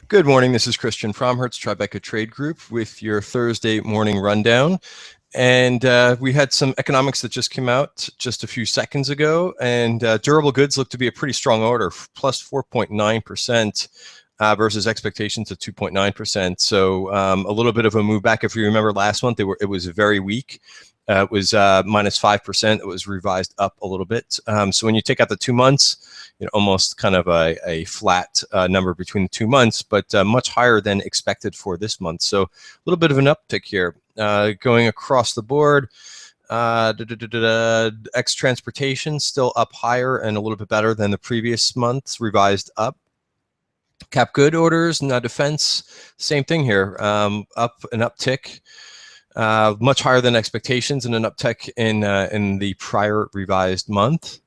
Good morning. This is Christian from Hertz Tribeca Trade Group with your Thursday morning rundown. And we had some economics that just came out just a few seconds ago, and durable goods look to be a pretty strong order, plus 4.9%. Versus expectations of 2.9%. So a little bit of a move back. If you remember last month, it was very weak. It was minus 5%. It was revised up a little bit. So when you take out the 2 months, almost kind of a flat number between the 2 months, but much higher than expected for this month. So a little bit of an uptick here going across the board. X transportation still up higher and a little bit better than the previous month, revised up. Cap good orders, now defense, same thing here, up an uptick, much higher than expectations, and an uptick in the prior revised month.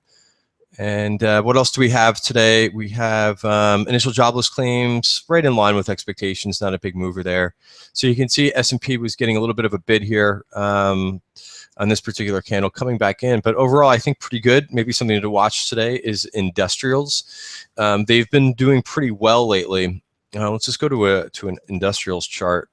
And what else do we have today? We have initial jobless claims right in line with expectations, not a big mover there. So you can see S&P was getting a little bit of a bid here on this particular candle coming back in, but overall I think pretty good. Maybe something to watch today is industrials. They've been doing pretty well lately. Let's just go to an industrials chart,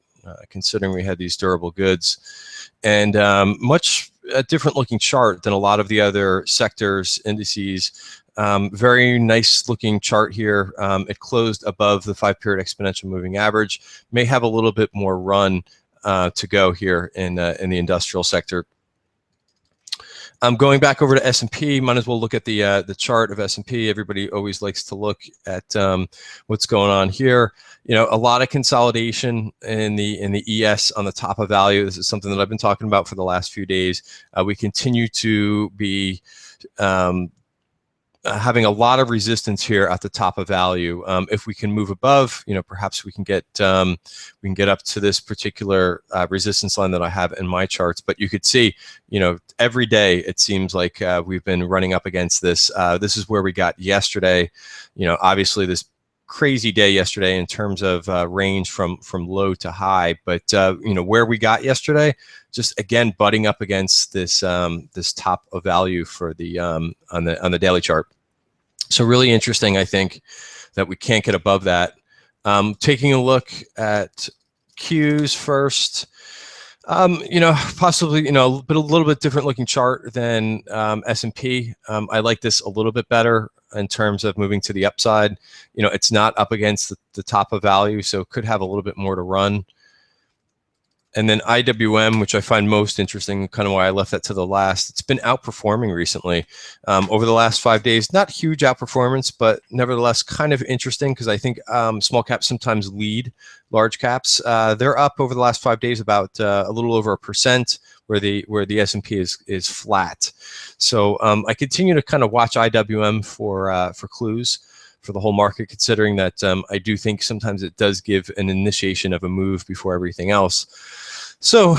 considering we had these durable goods, and much a different looking chart than a lot of the other sectors indices. Very nice looking chart here. It closed above the 5-period exponential moving average. May have a little bit more run to go here in the industrial sector. Going back over to S&P, might as well look at the chart of S&P. Everybody always likes to look at what's going on here. A lot of consolidation in the ES on the top of value. This is something that I've been talking about for the last few days. We continue to be having a lot of resistance here at the top of value. If we can move above, perhaps we can get up to this particular resistance line that I have in my charts. But you could see, every day it seems like we've been running up against this. This is where we got yesterday. Obviously this crazy day yesterday in terms of range from low to high, but where we got yesterday, just again butting up against this this top of value for the on the daily chart. So really interesting, I think, that we can't get above that. Taking a look at Qs first, possibly a little bit different looking chart than S&P. I like this a little bit better in terms of moving to the upside. It's not up against the top of value, so it could have a little bit more to run. And then IWM, which I find most interesting, kind of why I left that to the last. It's been outperforming recently over the last 5 days. Not huge outperformance, but nevertheless kind of interesting because I think small caps sometimes lead large caps. They're up over the last 5 days about a little over 1%, where the S&P is flat. So I continue to kind of watch IWM for clues for the whole market, considering that I do think sometimes it does give an initiation of a move before everything else. So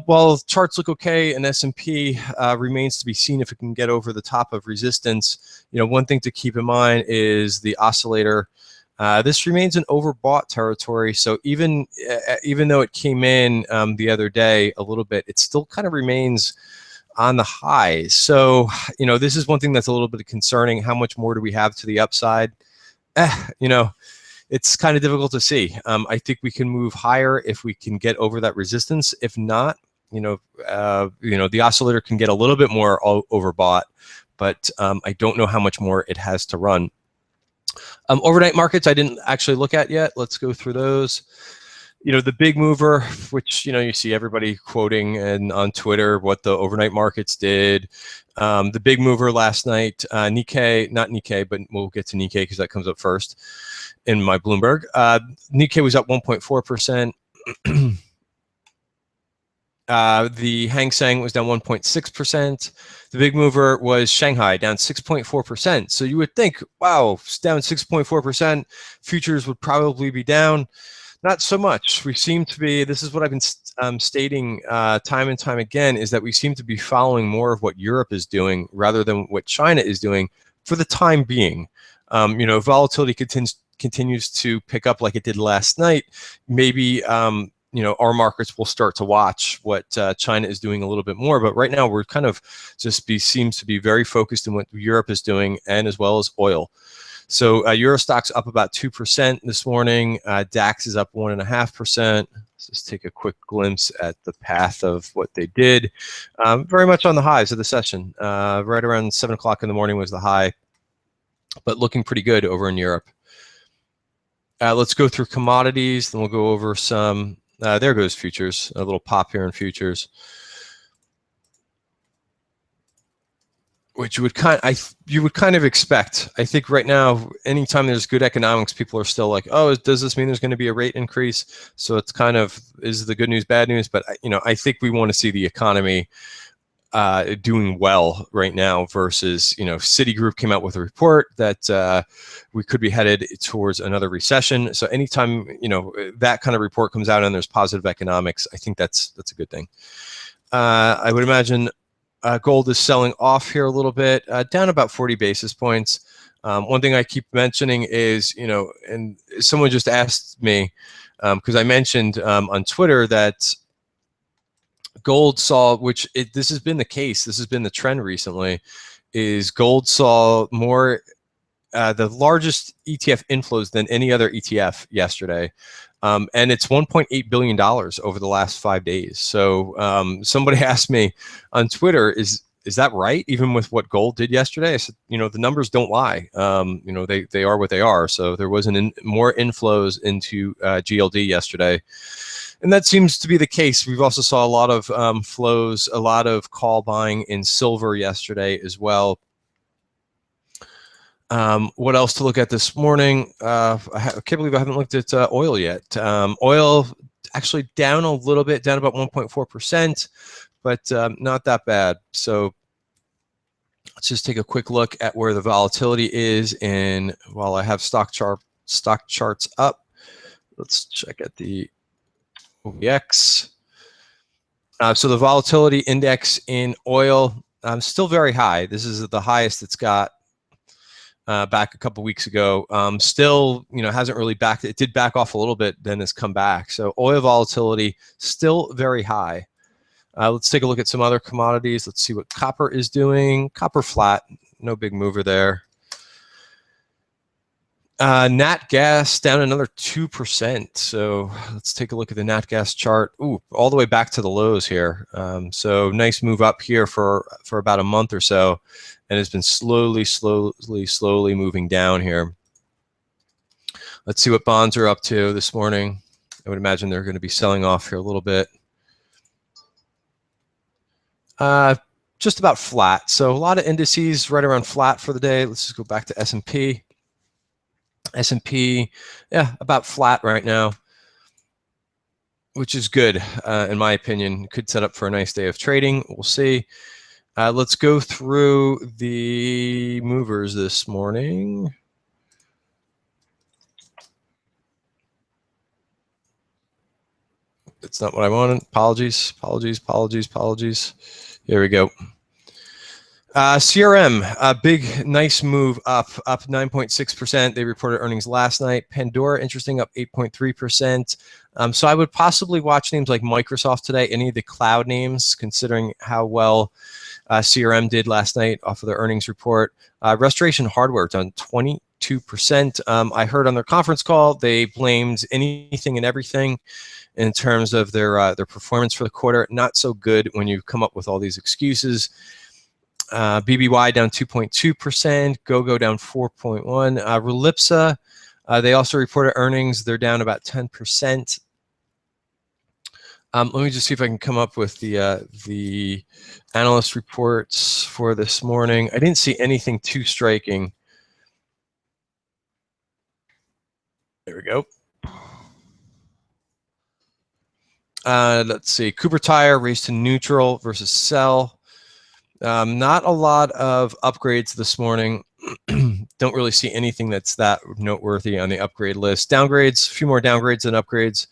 while charts look okay and S&P remains to be seen if it can get over the top of resistance, one thing to keep in mind is the oscillator. This remains an overbought territory. So even though it came in the other day a little bit, it still kind of remains on the high. So, this is one thing that's a little bit concerning. How much more do we have to the upside? It's kind of difficult to see. I think we can move higher if we can get over that resistance. If not, the oscillator can get a little bit more overbought, but I don't know how much more it has to run. Overnight markets I didn't actually look at yet. Let's go through those. The big mover, which, you see everybody quoting and on Twitter what the overnight markets did. The big mover last night, Nikkei, not Nikkei, but we'll get to Nikkei because that comes up first in my Bloomberg. Nikkei was up 1.4%. The Hang Seng was down 1.6%. The big mover was Shanghai, down 6.4%. So you would think, wow, it's down 6.4%. Futures would probably be down. Not so much. We seem to be, this is what I've been stating time and time again, is that we seem to be following more of what Europe is doing rather than what China is doing for the time being. Volatility continues to pick up like it did last night. Maybe our markets will start to watch what China is doing a little bit more. But right now we're kind of seems to be very focused on what Europe is doing, and as well as oil. So Euro Stoxx up about 2% this morning. DAX is up 1.5%. Let's just take a quick glimpse at the path of what they did. Very much on the highs of the session. Right around 7 o'clock in the morning was the high, but looking pretty good over in Europe. Let's go through commodities, then we'll go over some. There goes futures. A little pop here in futures, which you would kind of expect. I think right now, anytime there's good economics, people are still like, "Oh, does this mean there's going to be a rate increase?" So it's kind of, is the good news bad news? But I think we want to see the economy doing well right now versus, Citigroup came out with a report that we could be headed towards another recession. So anytime, that kind of report comes out and there's positive economics, I think that's a good thing. I would imagine gold is selling off here a little bit, down about 40 basis points. One thing I keep mentioning is, and someone just asked me, because I mentioned on Twitter that gold saw, this has been the case, this has been the trend recently, is gold saw more, the largest ETF inflows than any other ETF yesterday. And it's $1.8 billion over the last 5 days. So somebody asked me on Twitter, is that right? Even with what gold did yesterday? I said, the numbers don't lie. They are what they are. So there was more inflows into GLD yesterday. And that seems to be the case. We've also saw a lot of flows, a lot of call buying in silver yesterday as well. What else to look at this morning? I can't believe I haven't looked at oil yet. Oil actually down a little bit, down about 1.4%, but not that bad. So let's just take a quick look at where the volatility is. And while I have stock charts up, let's check at the OBX. So the volatility index in oil still very high. This is the highest it's got back a couple weeks ago. Still, hasn't really backed. It did back off a little bit, then has come back. So oil volatility still very high. Let's take a look at some other commodities. Let's see what copper is doing. Copper flat, no big mover there. Nat gas down another 2%. So let's take a look at the nat gas chart. Ooh, all the way back to the lows here. So nice move up here for about a month or so, and it's been slowly moving down here. Let's see what bonds are up to this morning. I would imagine they're going to be selling off here a little bit. Just about flat. So a lot of indices right around flat for the day. Let's just go back to S&P. S&P, yeah, about flat right now, which is good, in my opinion. Could set up for a nice day of trading. We'll see. Let's go through the movers this morning. That's not what I wanted. Apologies. Here we go. CRM, a big, nice move up 9.6%. They reported earnings last night. Pandora, interesting, up 8.3%. So I would possibly watch names like Microsoft today, any of the cloud names, considering how well CRM did last night off of their earnings report. Restoration Hardware down 22%. I heard on their conference call they blamed anything and everything in terms of their performance for the quarter. Not so good when you come up with all these excuses. BBY down 2.2%, GoGo down 4.1%. Relipsa, they also reported earnings. They're down about 10%. Let me just see if I can come up with the analyst reports for this morning. I didn't see anything too striking. There we go. Let's see. Cooper Tire raised to neutral versus sell. Not a lot of upgrades this morning. Don't really see anything that's that noteworthy on the upgrade list. Downgrades, a few more downgrades than upgrades.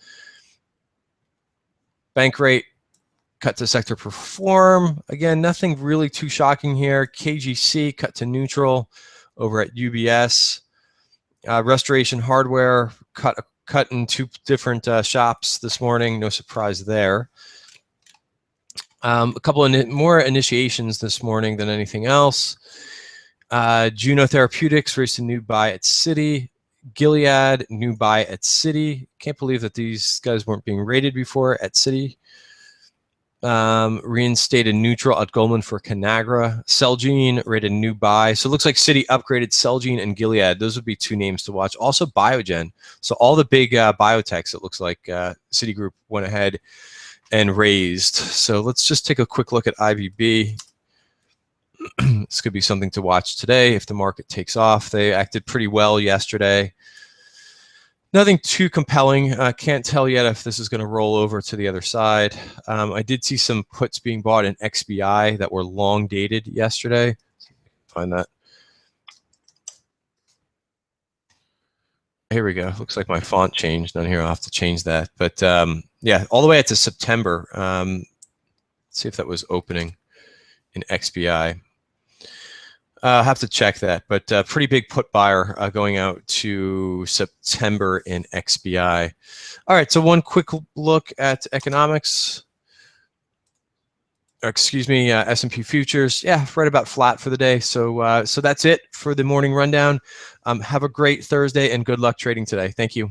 Bank rate, cut to sector perform. Again, nothing really too shocking here. KGC, cut to neutral over at UBS. Restoration Hardware, cut in two different shops this morning. No surprise there. A couple of more initiations this morning than anything else. Juno Therapeutics raised a new buy at Citi. Gilead, new buy at Citi. Can't believe that these guys weren't being rated before at Citi. Reinstated neutral at Goldman for Conagra. Celgene rated new buy. So it looks like Citi upgraded Celgene and Gilead. Those would be two names to watch. Also Biogen. So all the big biotechs, it looks like Citigroup went ahead and raised. So let's just take a quick look at IVB. This could be something to watch today if the market takes off. They acted pretty well yesterday. Nothing too compelling. Can't tell yet if this is going to roll over to the other side. I did see some puts being bought in XBI that were long dated yesterday. Find that. Here we go. Looks like my font changed down here. I'll have to change that. But yeah, all the way up to September. Let's see if that was opening in XBI. I'll have to check that, but pretty big put buyer going out to September in XBI. All right, so one quick look at economics. Or excuse me, S&P futures. Yeah, right about flat for the day. So so that's it for the morning rundown. Have a great Thursday and good luck trading today. Thank you.